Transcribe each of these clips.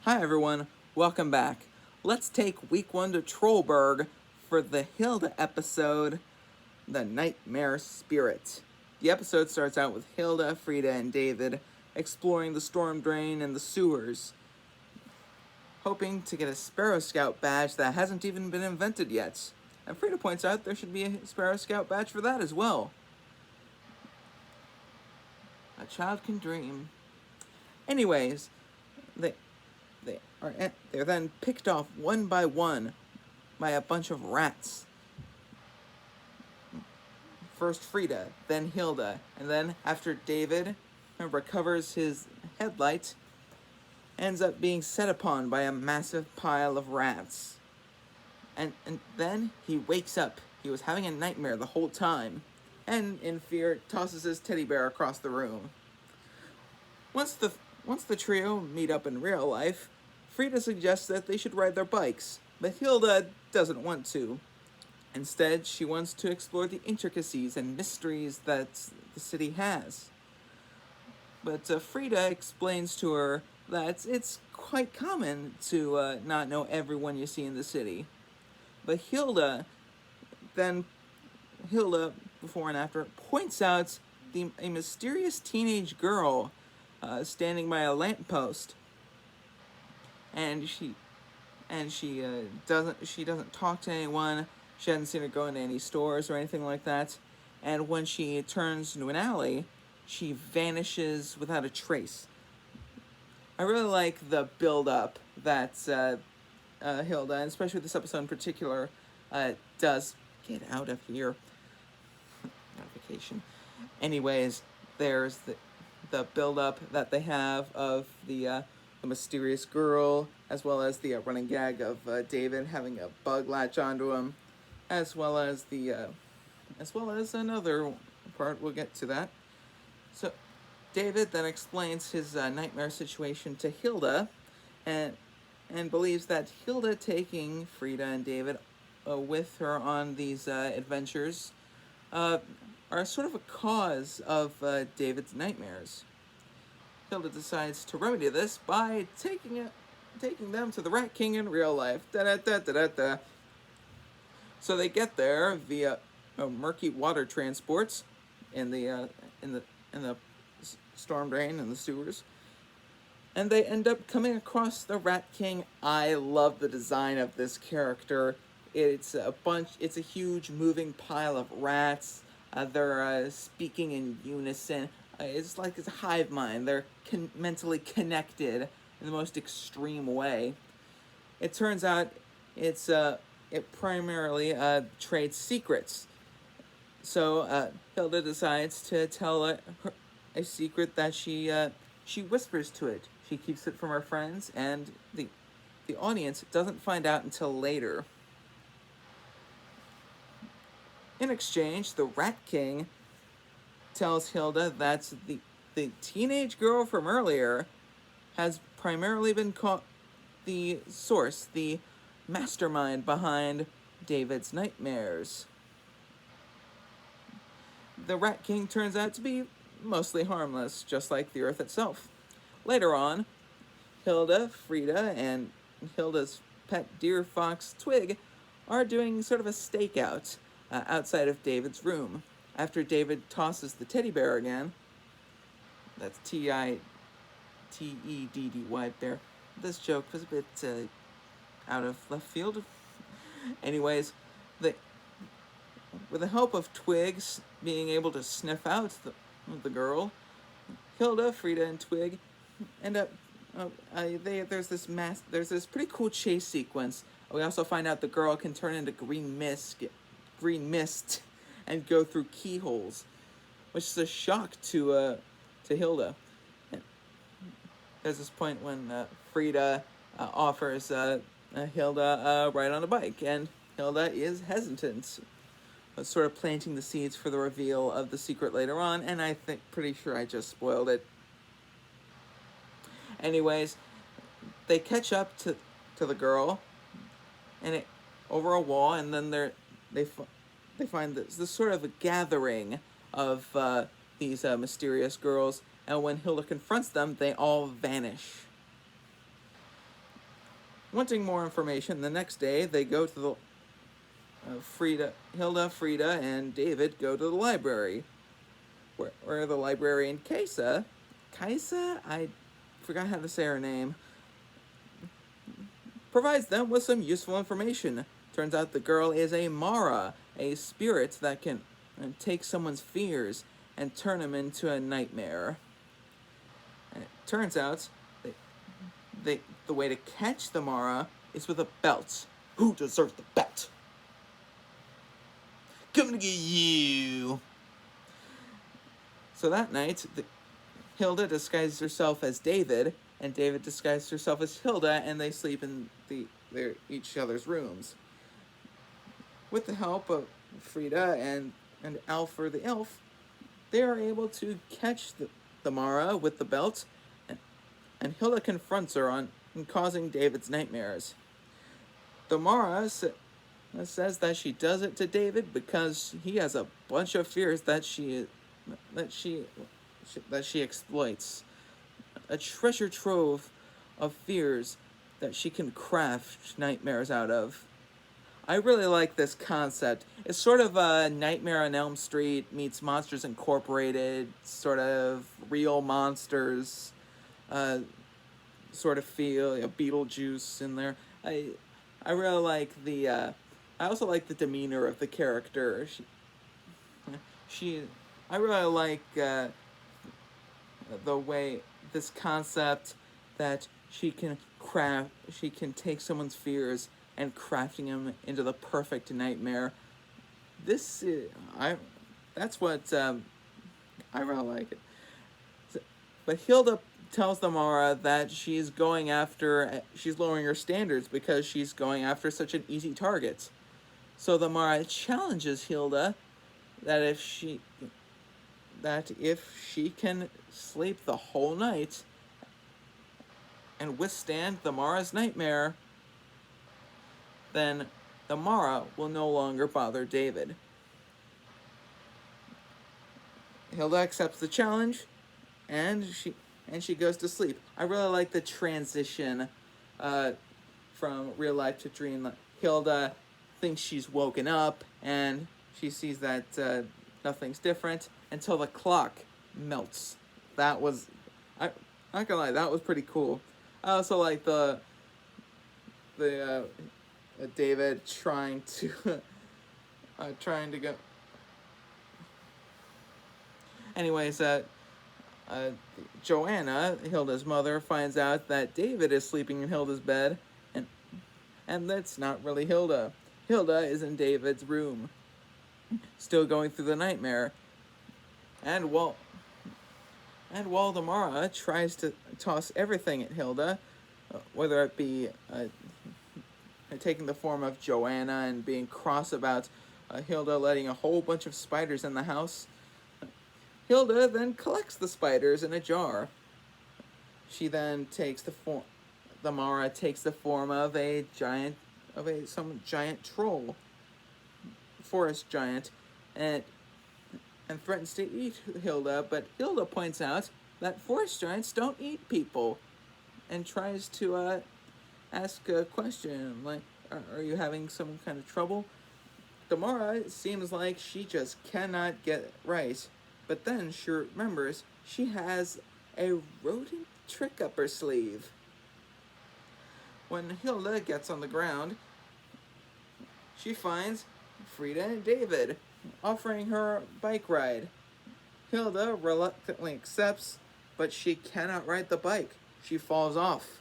Hi everyone, welcome back. Let's take week 1 to Trollberg for the Hilda episode, The Nightmare Spirit. The episode starts out with Hilda, Frida, and David exploring the storm drain and the sewers, hoping to get a Sparrow Scout badge that hasn't even been invented yet. And Frida points out there should be a Sparrow Scout badge for that as well. A child can dream. Anyways, they're then picked off one by one by a bunch of rats. First Frida, then Hilda, and then after David recovers his headlight, ends up being set upon by a massive pile of rats. And then he wakes up. He was having a nightmare the whole time, and in fear tosses his teddy bear across the room. Once the trio meet up in real life, Frida suggests that they should ride their bikes, but Hilda doesn't want to. Instead, she wants to explore the intricacies and mysteries that the city has. But Frida explains to her that it's quite common to not know everyone you see in the city. But Hilda, before and after, points out a mysterious teenage girl standing by a lamppost, and she doesn't talk to anyone. She hasn't seen her go into any stores or anything like that. And when she turns into an alley, she vanishes without a trace. I really like the build-up that Hilda, and especially this episode in particular, does. Get out of here. Notification. Anyways, there's the build-up that they have of the mysterious girl, as well as the running gag of David having a bug latch onto him, as well as another part. We'll get to that. So David then explains his nightmare situation to Hilda, and believes that Hilda taking Frida and David with her on these adventures are sort of a cause of David's nightmares. Hilda decides to remedy this by taking them to the Rat King in real life. Da-da-da-da-da-da. So they get there via murky water transports in the storm drain and the sewers, and they end up coming across the Rat King. I love the design of this character. It's a huge moving pile of rats. They're speaking in unison. It's like it's a hive mind. They're mentally connected in the most extreme way. It turns out it primarily trades secrets. So Hilda decides to tell a secret that she whispers to it. She keeps it from her friends, and the audience doesn't find out until later. In exchange, the Rat King tells Hilda that the teenage girl from earlier has primarily been caught the source, the mastermind behind David's nightmares. The Rat King turns out to be mostly harmless, just like the Earth itself. Later on, Hilda, Frida, and Hilda's pet deer fox, Twig, are doing sort of a stakeout outside of David's room. After David tosses the teddy bear again, that's Tiddy there. This joke was a bit out of left field. Anyways, with the help of Twigs being able to sniff out the girl, Hilda, Frida, and Twig end up. There's this pretty cool chase sequence. We also find out the girl can turn into green mist, and go through keyholes, which is a shock to Hilda. There's this point when Frida offers Hilda a ride on a bike, and Hilda is hesitant, sort of planting the seeds for the reveal of the secret later on, and pretty sure I just spoiled it. Anyways, they catch up to the girl, and over a wall, and then they find this sort of a gathering of these mysterious girls, and when Hilda confronts them, they all vanish. Wanting more information, the next day they go to the Hilda, Frida, and David go to the library, where the librarian Kaisa, I forgot how to say her name, provides them with some useful information. Turns out the girl is a Mara, a spirit that can take someone's fears and turn them into a nightmare. And it turns out the way to catch the Mara is with a belt. Who deserves the belt? Coming to get you! So that night, Hilda disguises herself as David, and David disguises herself as Hilda, and they sleep in their each other's rooms. With the help of Frida and Alfred the elf, they are able to catch the Mara with the belt, and Hilda confronts her on causing David's nightmares. The Mara says that she does it to David because he has a bunch of fears that she exploits. A treasure trove of fears that she can craft nightmares out of. I really like this concept. It's sort of a Nightmare on Elm Street meets Monsters Incorporated, sort of real monsters, sort of feel, Beetlejuice in there. I really like I also like the demeanor of the character. I really like the way this concept that she can take someone's fears and crafting them into the perfect nightmare. That's what I really like it. But Hilda tells the Mara that she's lowering her standards because she's going after such an easy target. So the Mara challenges Hilda that if she can sleep the whole night and withstand the Mara's nightmare, then the Mara will no longer bother David. Hilda accepts the challenge, and she goes to sleep. I really like the transition from real life to dream. Hilda thinks she's woken up, and she sees that nothing's different until the clock melts. That was, I'm not gonna lie, that was pretty cool. I also like the David trying to go. Anyways, Joanna, Hilda's mother, finds out that David is sleeping in Hilda's bed, and that's not really Hilda. Hilda is in David's room, still going through the nightmare. And while the Mara tries to toss everything at Hilda, whether it be taking the form of Joanna and being cross about Hilda letting a whole bunch of spiders in the house, Hilda then collects the spiders in a jar. She then takes the Mara takes the form of some giant troll, forest giant, and threatens to eat Hilda, but Hilda points out that forest giants don't eat people, and tries to ask a question like, are you having some kind of trouble? The Mara seems like she just cannot get it right, but then she remembers she has a rodent trick up her sleeve. When Hilda gets on the ground, she finds Frida and David offering her a bike ride. Hilda reluctantly accepts, but she cannot ride the bike. She falls off.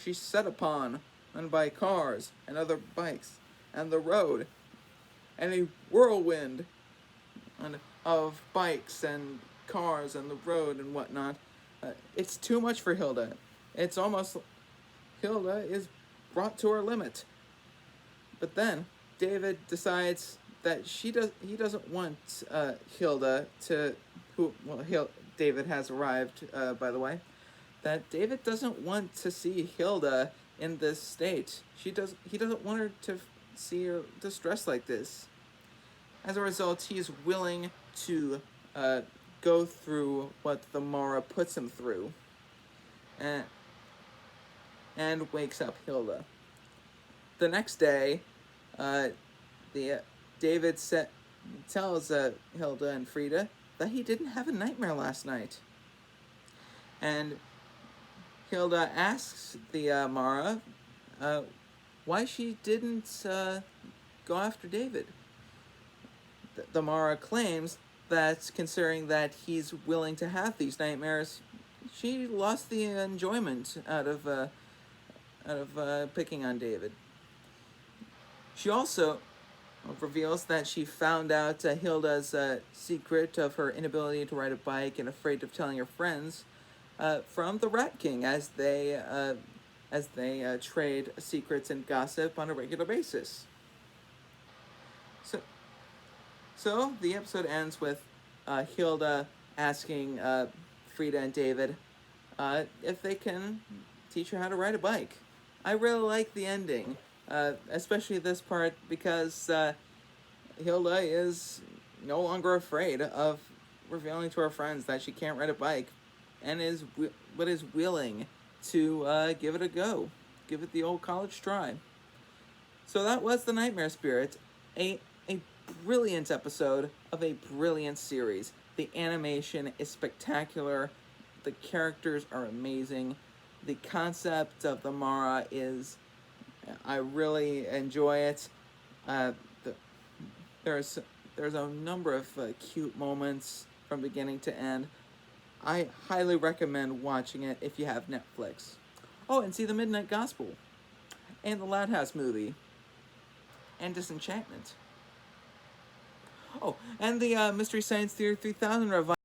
She's set upon and by cars and other bikes and the road, and a whirlwind of bikes and cars and the road and whatnot. It's too much for Hilda. It's almost Hilda is brought to her limit. But then David decides that he doesn't want Hilda to David has arrived, by the way. That David doesn't want to see Hilda in this state. He doesn't want her to see her distressed like this. As a result, he's willing to go through what the Mara puts him through, and wakes up Hilda. the next day, the David tells Hilda and Frida that he didn't have a nightmare last night. And Hilda asks the Mara why she didn't go after David. The Mara claims that considering that he's willing to have these nightmares, she lost the enjoyment out of picking on David. She also reveals that she found out Hilda's secret of her inability to ride a bike and afraid of telling her friends from the Rat King, as they trade secrets and gossip on a regular basis. So the episode ends with Hilda asking Frida and David if they can teach her how to ride a bike. I really like the ending, especially this part, because Hilda is no longer afraid of revealing to her friends that she can't ride a bike, and is willing to give it a go, give it the old college try. So that was The Nightmare Spirit, a brilliant episode of a brilliant series. The animation is spectacular, the characters are amazing, the concept of the Mara I really enjoy it. There's a number of cute moments from beginning to end. I highly recommend watching it if you have Netflix. Oh, and see The Midnight Gospel, and the Loud House movie, and Disenchantment. Oh, and the Mystery Science Theater 3000 revival.